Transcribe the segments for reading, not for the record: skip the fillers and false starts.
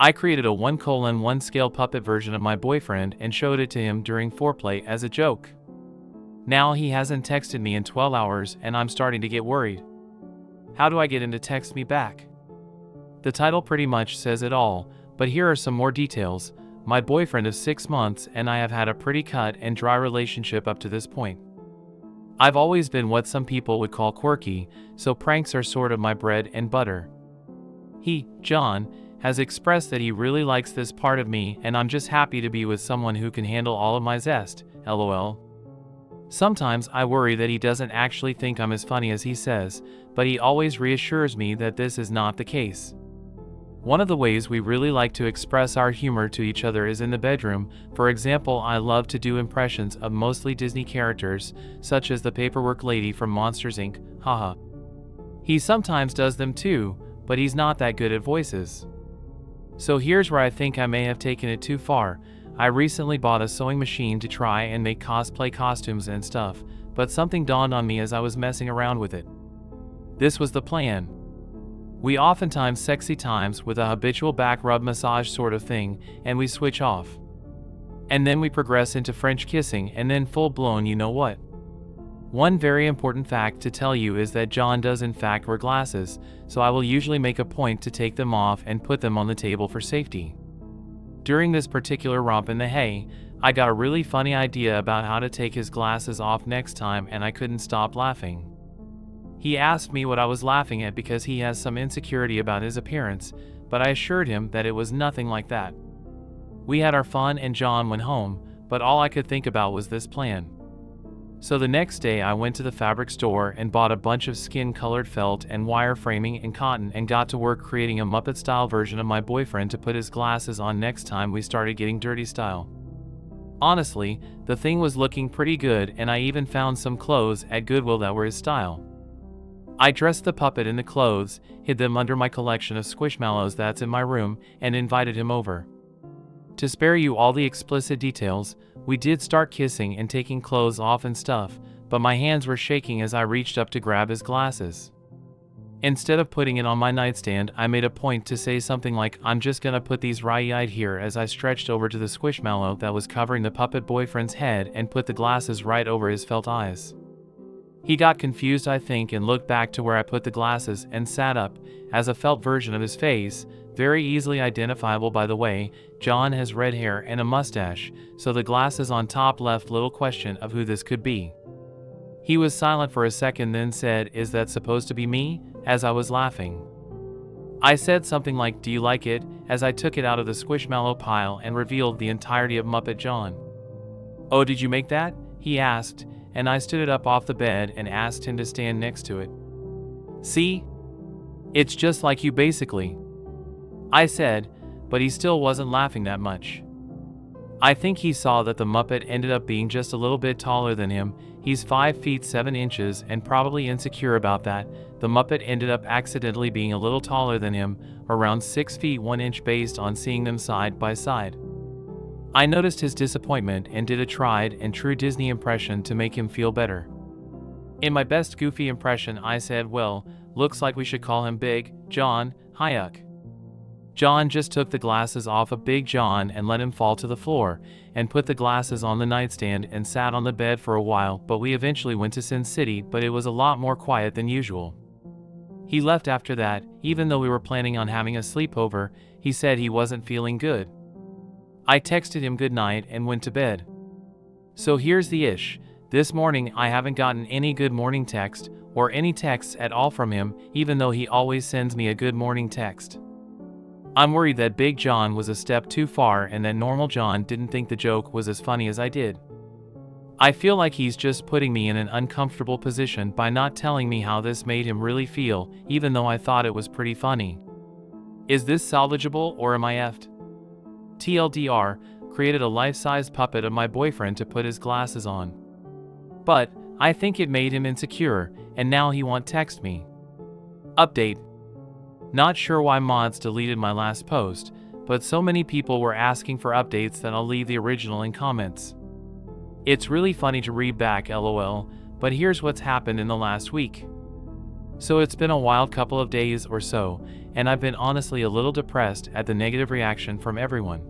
I created a 1:1 scale puppet version of my boyfriend and showed it to him during foreplay as a joke. Now he hasn't texted me in 12 hours and I'm starting to get worried. How do I get him to text me back? The title pretty much says it all, but here are some more details. My boyfriend of 6 months and I have had a pretty cut and dry relationship up to this point. I've always been what some people would call quirky, so pranks are sort of my bread and butter. He, John, has expressed that he really likes this part of me and I'm just happy to be with someone who can handle all of my zest, lol. Sometimes I worry that he doesn't actually think I'm as funny as he says, but he always reassures me that this is not the case. One of the ways we really like to express our humor to each other is in the bedroom. For example, I love to do impressions of mostly Disney characters, such as the paperwork lady from Monsters Inc., haha. He sometimes does them too, but he's not that good at voices. So here's where I think I may have taken it too far. I recently bought a sewing machine to try and make cosplay costumes and stuff, but something dawned on me as I was messing around with it. This was the plan. We oftentimes sexy times with a habitual back rub massage sort of thing, and we switch off. And then we progress into French kissing and then full-blown you know what. One very important fact to tell you is that John does in fact wear glasses, so I will usually make a point to take them off and put them on the table for safety. During this particular romp in the hay, I got a really funny idea about how to take his glasses off next time and I couldn't stop laughing. He asked me what I was laughing at because he has some insecurity about his appearance, but I assured him that it was nothing like that. We had our fun and John went home, but all I could think about was this plan. So the next day I went to the fabric store and bought a bunch of skin-colored felt and wire framing and cotton and got to work creating a Muppet-style version of my boyfriend to put his glasses on next time we started getting dirty style. Honestly, the thing was looking pretty good and I even found some clothes at Goodwill that were his style. I dressed the puppet in the clothes, hid them under my collection of squishmallows that's in my room, and invited him over. To spare you all the explicit details, we did start kissing and taking clothes off and stuff, but my hands were shaking as I reached up to grab his glasses. Instead of putting it on my nightstand, I made a point to say something like, "I'm just gonna put these right here," as I stretched over to the squishmallow that was covering the puppet boyfriend's head and put the glasses right over his felt eyes. He got confused I think and looked back to where I put the glasses and sat up, as a felt version of his face, very easily identifiable by the way. John has red hair and a mustache, so the glasses on top left little question of who this could be. He was silent for a second then said, "Is that supposed to be me?" as I was laughing. I said something like, "Do you like it?" as I took it out of the squishmallow pile and revealed the entirety of Muppet John. "Oh, did you make that?" he asked, and I stood it up off the bed and asked him to stand next to it. "See? It's just like you basically," I said, but he still wasn't laughing that much. I think he saw that the Muppet ended up being just a little bit taller than him. He's 5 feet 7 inches and probably insecure about that. The Muppet ended up accidentally being a little taller than him, around 6 feet 1 inch based on seeing them side by side. I noticed his disappointment and did a tried and true Disney impression to make him feel better. In my best goofy impression I said, "Well, looks like we should call him Big John Hayek." John just took the glasses off of Big John and let him fall to the floor, and put the glasses on the nightstand and sat on the bed for a while, but we eventually went to Sin City, but it was a lot more quiet than usual. He left after that, even though we were planning on having a sleepover. He said he wasn't feeling good. I texted him good night and went to bed. So here's the ish. This morning I haven't gotten any good morning text, or any texts at all from him, even though he always sends me a good morning text. I'm worried that Big John was a step too far and that normal John didn't think the joke was as funny as I did. I feel like he's just putting me in an uncomfortable position by not telling me how this made him really feel, even though I thought it was pretty funny. Is this salvageable or am I effed? TLDR, created a life-size puppet of my boyfriend to put his glasses on. But I think it made him insecure, and now he won't text me. Update. Not sure why mods deleted my last post, but so many people were asking for updates that I'll leave the original in comments. It's really funny to read back lol, but here's what's happened in the last week. So it's been a wild couple of days or so, and I've been honestly a little depressed at the negative reaction from everyone.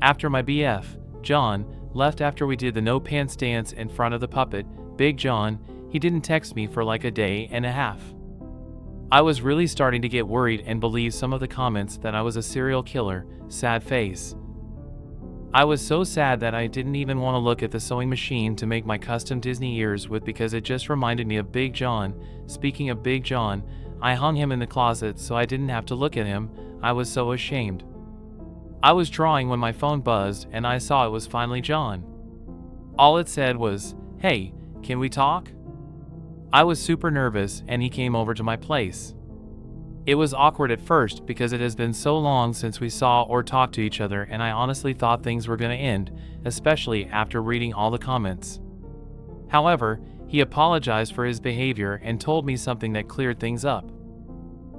After my BF, John, left after we did the no pants dance in front of the puppet, Big John, he didn't text me for like a day and a half. I was really starting to get worried and believe some of the comments that I was a serial killer, sad face. I was so sad that I didn't even want to look at the sewing machine to make my custom Disney ears with because it just reminded me of Big John. Speaking of Big John, I hung him in the closet so I didn't have to look at him. I was so ashamed. I was drawing when my phone buzzed and I saw it was finally John. All it said was, "Hey, can we talk?" I was super nervous and he came over to my place. It was awkward at first because it has been so long since we saw or talked to each other, and I honestly thought things were going to end, especially after reading all the comments. However, he apologized for his behavior and told me something that cleared things up.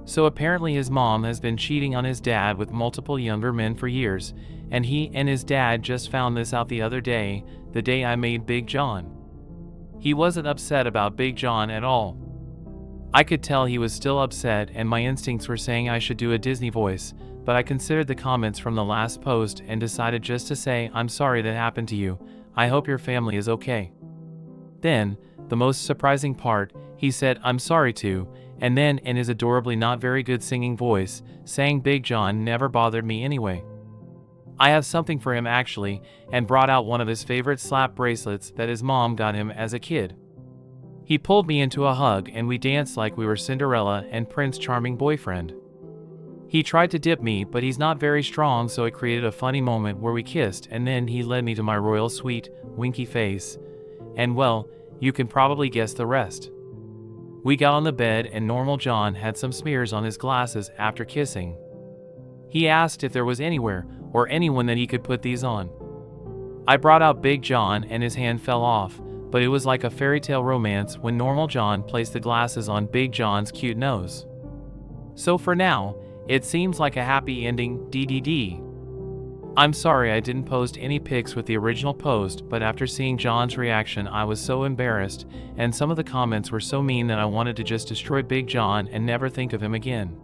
So apparently his mom has been cheating on his dad with multiple younger men for years, and he and his dad just found this out the other day, the day I made Big John. He wasn't upset about Big John at all. I could tell he was still upset, and my instincts were saying I should do a Disney voice, but I considered the comments from the last post and decided just to say, "I'm sorry that happened to you. I hope your family is okay." Then, the most surprising part, he said, "I'm sorry too," and then in his adorably not very good singing voice, saying Big John never bothered me anyway. I have something for him actually, and brought out one of his favorite slap bracelets that his mom got him as a kid. He pulled me into a hug and we danced like we were Cinderella and Prince Charming boyfriend. He tried to dip me, but he's not very strong, so it created a funny moment where we kissed, and then he led me to my royal sweet, winky face. And well, you can probably guess the rest. We got on the bed and normal John had some smears on his glasses after kissing. He asked if there was anywhere or anyone that he could put these on. I brought out Big John and his hand fell off, but it was like a fairy tale romance when normal John placed the glasses on Big John's cute nose. So for now, it seems like a happy ending, DDD. I'm sorry I didn't post any pics with the original post, but after seeing John's reaction I was so embarrassed, and some of the comments were so mean that I wanted to just destroy Big John and never think of him again.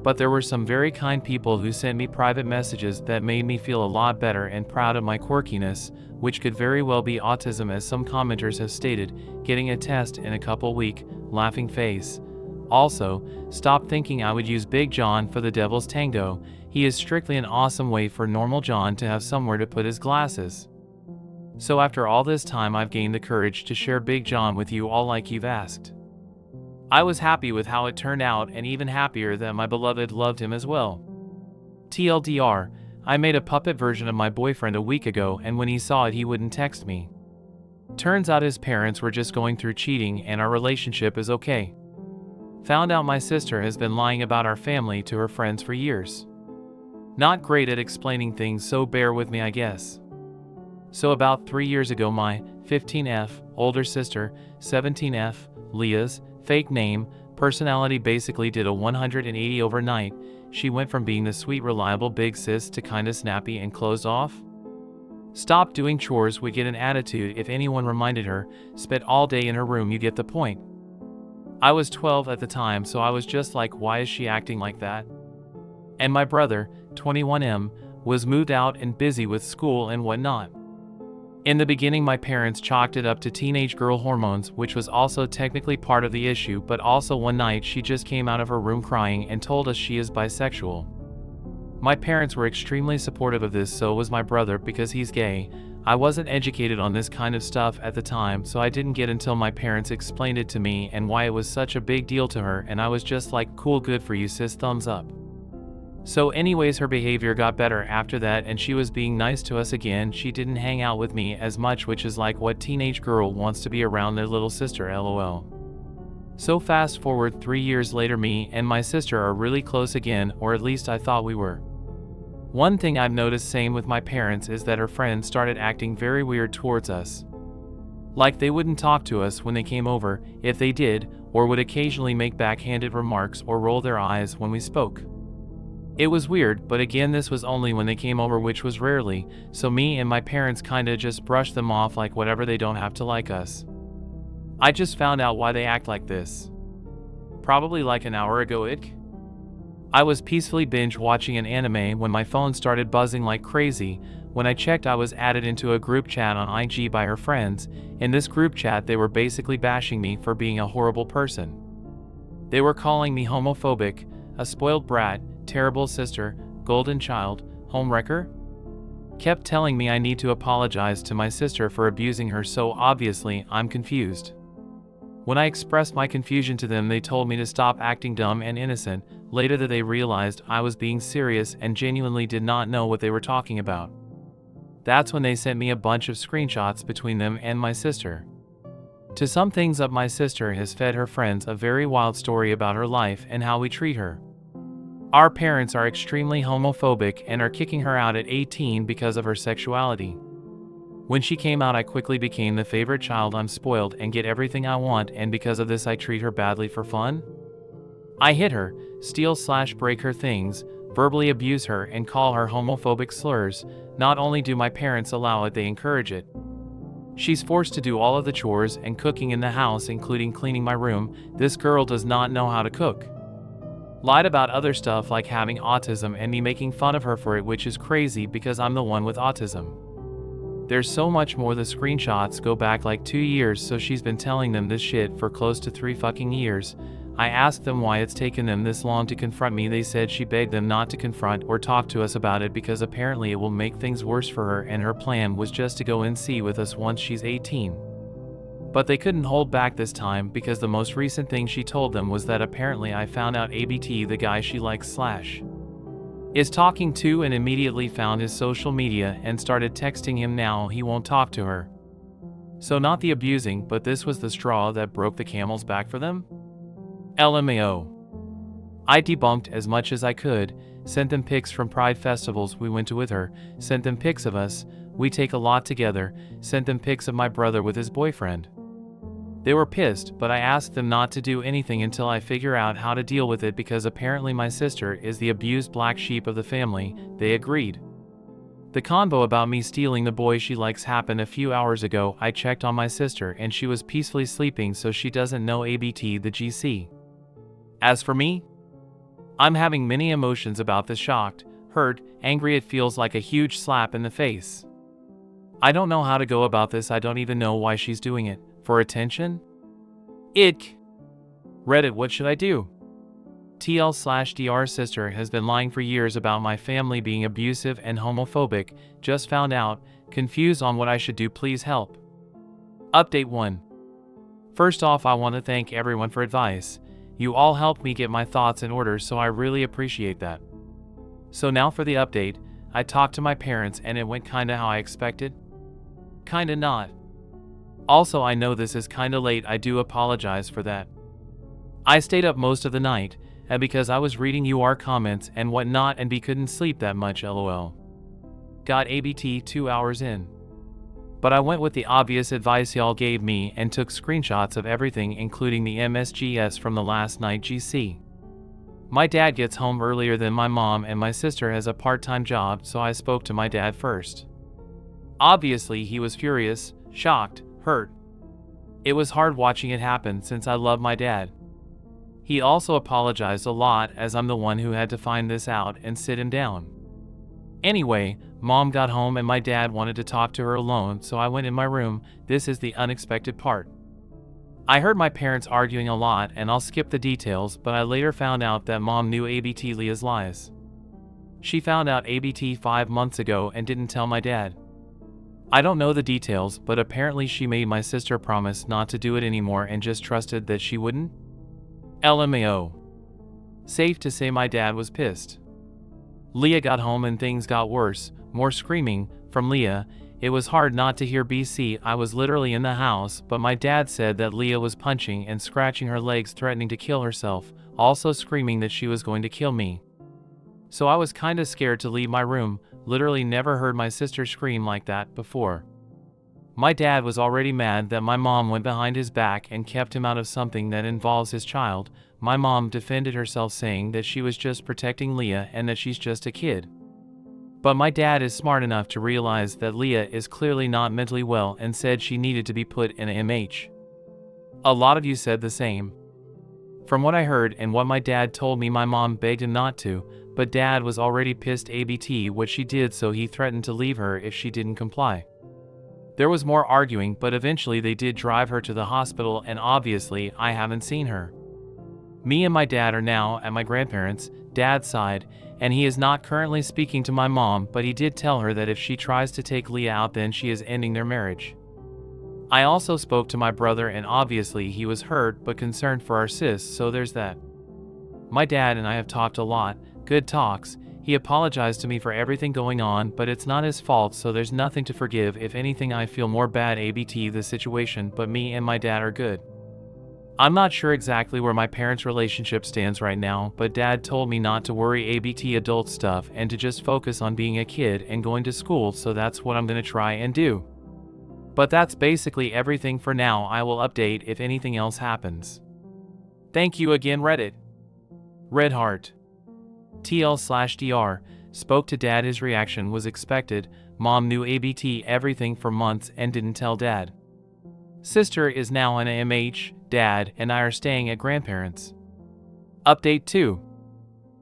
But there were some very kind people who sent me private messages that made me feel a lot better and proud of my quirkiness, which could very well be autism, as some commenters have stated, getting a test in a couple weeks, laughing face. Also, stop thinking I would use Big John for the devil's tango. He is strictly an awesome way for normal John to have somewhere to put his glasses. So after all this time I've gained the courage to share Big John with you all like you've asked. I was happy with how it turned out and even happier that my beloved loved him as well. TLDR, I made a puppet version of my boyfriend a week ago, and when he saw it he wouldn't text me. Turns out his parents were just going through cheating and our relationship is okay. Found out my sister has been lying about our family to her friends for years. Not great at explaining things, so bear with me I guess. So about 3 years ago my 15F older sister, 17F, Leah's fake name, personality basically did a 180 overnight. She went from being the sweet reliable big sis to kinda snappy and closed off. Stopped doing chores, would get an attitude if anyone reminded her, spent all day in her room, you get the point. I was 12 at the time, so I was just like, why is she acting like that? And my brother, 21M, was moved out and busy with school and whatnot. In the beginning my parents chalked it up to teenage girl hormones, which was also technically part of the issue, but also one night she just came out of her room crying and told us she is bisexual. My parents were extremely supportive of this, so was my brother because he's gay. I wasn't educated on this kind of stuff at the time, so I didn't get until my parents explained it to me and why it was such a big deal to her, and I was just like, cool, good for you sis, thumbs up. So anyways, her behavior got better after that and she was being nice to us again. She didn't hang out with me as much, which is like what teenage girl wants to be around their little sister, lol. So fast forward 3 years later, me and my sister are really close again, or at least I thought we were. One thing I've noticed same with my parents is that her friends started acting very weird towards us. Like they wouldn't talk to us when they came over, if they did, or would occasionally make backhanded remarks or roll their eyes when we spoke. It was weird, but again this was only when they came over, which was rarely, so me and my parents kinda just brushed them off like whatever, they don't have to like us. I just found out why they act like this. Probably like an hour ago. I was peacefully binge watching an anime when my phone started buzzing like crazy. When I checked, I was added into a group chat on IG by her friends. In this group chat, they were basically bashing me for being a horrible person. They were calling me homophobic, a spoiled brat, terrible sister, golden child, homewrecker. Kept telling me I need to apologize to my sister for abusing her, so obviously I'm confused. When I expressed my confusion to them, they told me to stop acting dumb and innocent. Later that they realized I was being serious and genuinely did not know what they were talking about. That's when they sent me a bunch of screenshots between them and my sister. To sum things up, my sister has fed her friends a very wild story about her life and how we treat her. Our parents are extremely homophobic and are kicking her out at 18 because of her sexuality. When she came out, I quickly became the favorite child. I'm spoiled and get everything I want, and because of this I treat her badly for fun. I hit her, steal/break her things, verbally abuse her, and call her homophobic slurs. Not only do my parents allow it, they encourage it. She's forced to do all of the chores and cooking in the house, including cleaning my room. This girl does not know how to cook. Lied about other stuff like having autism and me making fun of her for it, which is crazy because I'm the one with autism. There's so much more. The screenshots go back like 2 years, so she's been telling them this shit for close to 3 fucking years. I asked them why it's taken them this long to confront me. They said she begged them not to confront or talk to us about it because apparently it will make things worse for her, and her plan was just to go and see with us once she's 18. But they couldn't hold back this time because the most recent thing she told them was that apparently I found out ABT, the guy she likes / is talking to, and immediately found his social media and started texting him. Now he won't talk to her. So not the abusing, but this was the straw that broke the camel's back for them? LMAO. I debunked as much as I could, sent them pics from pride festivals we went to with her, sent them pics of us, we take a lot together, sent them pics of my brother with his boyfriend. They were pissed, but I asked them not to do anything until I figure out how to deal with it because apparently my sister is the abused black sheep of the family. They agreed. The convo about me stealing the boy she likes happened a few hours ago. I checked on my sister and she was peacefully sleeping, so she doesn't know ABT the GC. As for me, I'm having many emotions about this: shocked, hurt, angry. It feels like a huge slap in the face. I don't know how to go about this. I don't even know why she's doing it. For attention? Ick. Reddit, what should I do? TL/DR sister has been lying for years about my family being abusive and homophobic. Just found out, confused on what I should do. Please help. Update 1. First off, I want to thank everyone for advice. You all helped me get my thoughts in order, so I really appreciate that. So now for the update. I talked to my parents and it went kinda how I expected. Kinda not. Also, I know this is kinda late. I do apologize for that. I stayed up most of the night, and because I was reading your comments and whatnot and couldn't sleep that much, lol. Got ABT 2 hours in. But I went with the obvious advice y'all gave me and took screenshots of everything, including the MSGS from the last night GC. My dad gets home earlier than my mom and my sister has a part-time job, so I spoke to my dad first. Obviously, he was furious, shocked, hurt. It was hard watching it happen since I love my dad. He also apologized a lot as I'm the one who had to find this out and sit him down. Anyway, mom got home and my dad wanted to talk to her alone, so I went in my room. This is the unexpected part. I heard my parents arguing a lot, and I'll skip the details, but I later found out that mom knew ABT Leah's lies. She found out ABT 5 months ago and didn't tell my dad. I don't know the details, but apparently she made my sister promise not to do it anymore and just trusted that she wouldn't. LMAO. Safe to say my dad was pissed. Leah got home and things got worse, more screaming from Leah. It was hard not to hear BC. I was literally in the house, but my dad said that Leah was punching and scratching her legs, threatening to kill herself, also screaming that she was going to kill me. So I was kinda scared to leave my room. Literally never heard my sister scream like that before. My dad was already mad that my mom went behind his back and kept him out of something that involves his child. My mom defended herself, saying that she was just protecting Leah and that she's just a kid. But my dad is smart enough to realize that Leah is clearly not mentally well and said she needed to be put in a MH. A lot of you said the same. From what I heard and what my dad told me, my mom begged him not to, but dad was already pissed ABT what she did, so he threatened to leave her if she didn't comply. There was more arguing, but eventually they did drive her to the hospital, and obviously I haven't seen her. Me and my dad are now at my grandparents' dad's side, and he is not currently speaking to my mom, but he did tell her that if she tries to take Leah out, then she is ending their marriage. I also spoke to my brother, and obviously he was hurt but concerned for our sis, so there's that. My dad and I have talked a lot, good talks. He apologized to me for everything going on, but it's not his fault, so there's nothing to forgive. If anything, I feel more bad ABT the situation, but me and my dad are good. I'm not sure exactly where my parents' relationship stands right now, but dad told me not to worry ABT adult stuff and to just focus on being a kid and going to school, so that's what I'm gonna try and do. But that's basically everything for now. I will update if anything else happens. Thank you again, Reddit. Red Heart. TL/DR spoke to dad. His reaction was expected. Mom knew ABT everything for months and didn't tell dad. Sister is now in AMH. Dad and I are staying at grandparents. Update 2.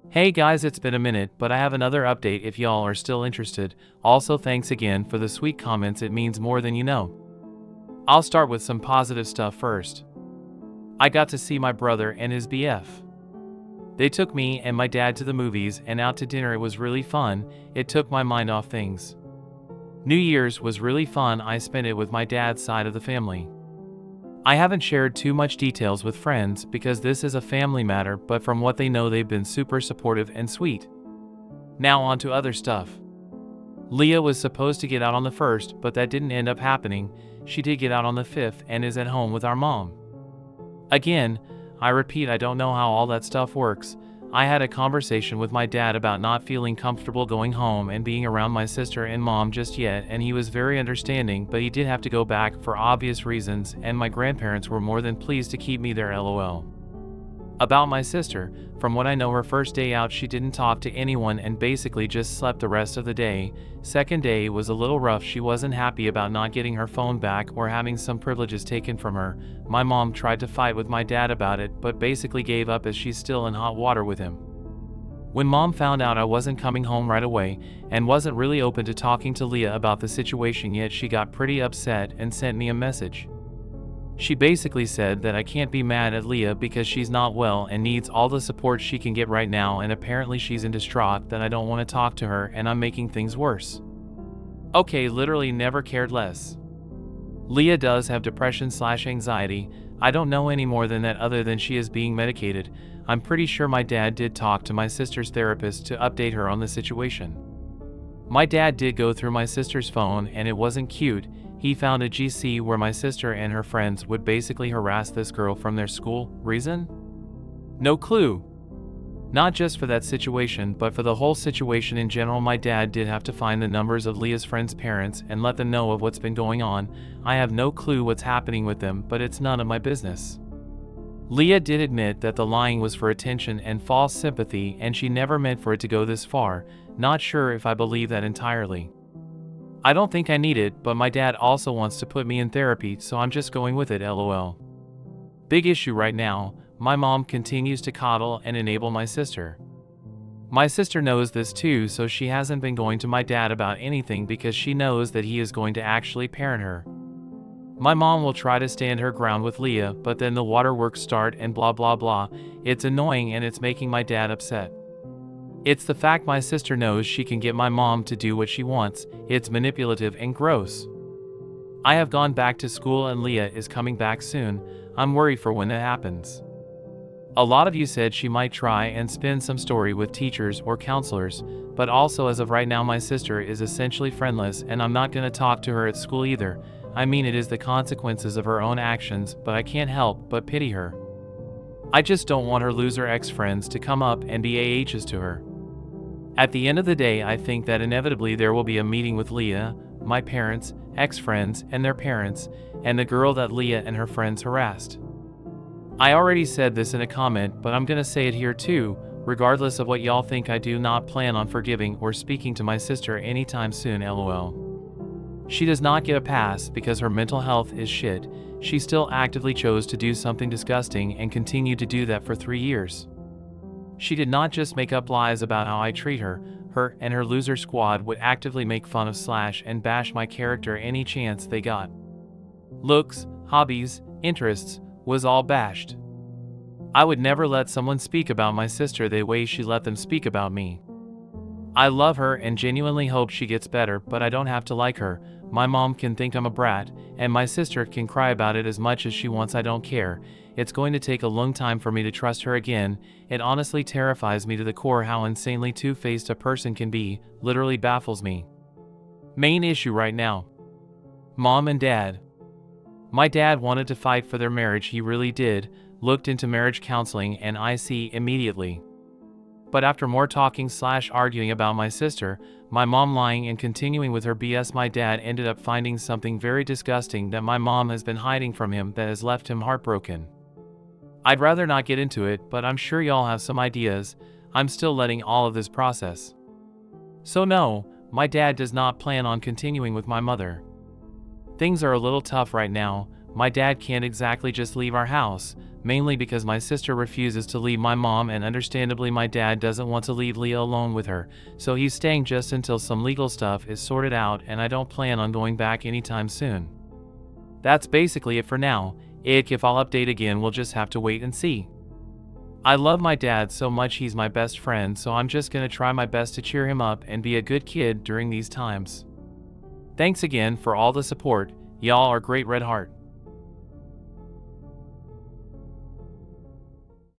Hey guys, it's been a minute, but I have another update if y'all are still interested. Also, thanks again for the sweet comments, it means more than you know. I'll start with some positive stuff first. I got to see my brother and his BF. They took me and my dad to the movies and out to dinner. It was really fun. It took my mind off things. New Year's was really fun. I spent it with my dad's side of the family. I haven't shared too much details with friends because this is a family matter, but from what they know, they've been super supportive and sweet. Now on to other stuff. Leah was supposed to get out on the 1st, but that didn't end up happening. She did get out on the 5th and is at home with our mom. Again, I repeat, I don't know how all that stuff works. I had a conversation with my dad about not feeling comfortable going home and being around my sister and mom just yet, and he was very understanding, but he did have to go back for obvious reasons, and my grandparents were more than pleased to keep me there, lol. About my sister, from what I know, her first day out she didn't talk to anyone and basically just slept the rest of the day. Second day was a little rough. She wasn't happy about not getting her phone back or having some privileges taken from her. My mom tried to fight with my dad about it, but basically gave up as she's still in hot water with him. When mom found out I wasn't coming home right away and wasn't really open to talking to Leah about the situation yet, she got pretty upset and sent me a message. She basically said that I can't be mad at Leah because she's not well and needs all the support she can get right now, and apparently she's in distraught, that I don't want to talk to her and I'm making things worse. Okay, literally never cared less. Leah does have depression/anxiety. I don't know any more than that other than she is being medicated. I'm pretty sure my dad did talk to my sister's therapist to update her on the situation. My dad did go through my sister's phone and it wasn't cute. He found a GC where my sister and her friends would basically harass this girl from their school. Reason? No clue. Not just for that situation, but for the whole situation in general. My dad did have to find the numbers of Leah's friends' parents and let them know of what's been going on. I have no clue what's happening with them, but it's none of my business. Leah did admit that the lying was for attention and false sympathy, and she never meant for it to go this far. Not sure if I believe that entirely. I don't think I need it, but my dad also wants to put me in therapy, so I'm just going with it, lol. Big issue right now, my mom continues to coddle and enable my sister. My sister knows this too, so she hasn't been going to my dad about anything because she knows that he is going to actually parent her. My mom will try to stand her ground with Leah, but then the waterworks start and blah blah blah. It's annoying and it's making my dad upset. It's the fact my sister knows she can get my mom to do what she wants. It's manipulative and gross. I have gone back to school and Leah is coming back soon. I'm worried for when it happens. A lot of you said she might try and spin some story with teachers or counselors, but also as of right now my sister is essentially friendless and I'm not going to talk to her at school either. I mean, it is the consequences of her own actions, but I can't help but pity her. I just don't want her loser ex-friends to come up and be AHs to her. At the end of the day, I think that inevitably there will be a meeting with Leah, my parents, ex-friends, and their parents, and the girl that Leah and her friends harassed. I already said this in a comment, but I'm gonna say it here too. Regardless of what y'all think, I do not plan on forgiving or speaking to my sister anytime soon, lol. She does not get a pass because her mental health is shit. She still actively chose to do something disgusting and continued to do that for 3 years. She did not just make up lies about how I treat her. Her and her loser squad would actively make fun of slash and bash my character any chance they got. Looks, hobbies, interests, was all bashed. I would never let someone speak about my sister the way she let them speak about me. I love her and genuinely hope she gets better, but I don't have to like her. My mom can think I'm a brat, and my sister can cry about it as much as she wants. I don't care. It's going to take a long time for me to trust her again. It honestly terrifies me to the core how insanely two-faced a person can be, literally baffles me. Main issue right now. Mom and Dad. My dad wanted to fight for their marriage, he really did, looked into marriage counseling and I see immediately. But after more talking slash arguing about my sister, my mom lying and continuing with her BS, my dad ended up finding something very disgusting that my mom has been hiding from him that has left him heartbroken. I'd rather not get into it, but I'm sure y'all have some ideas. I'm still letting all of this process. So no, my dad does not plan on continuing with my mother. Things are a little tough right now. My dad can't exactly just leave our house, mainly because my sister refuses to leave my mom, and understandably my dad doesn't want to leave Leah alone with her, so he's staying just until some legal stuff is sorted out, and I don't plan on going back anytime soon. That's basically it for now. If I'll update again, we'll just have to wait and see. I love my dad so much, he's my best friend, so I'm just gonna try my best to cheer him up and be a good kid during these times. Thanks again for all the support, y'all are great. Red Heart.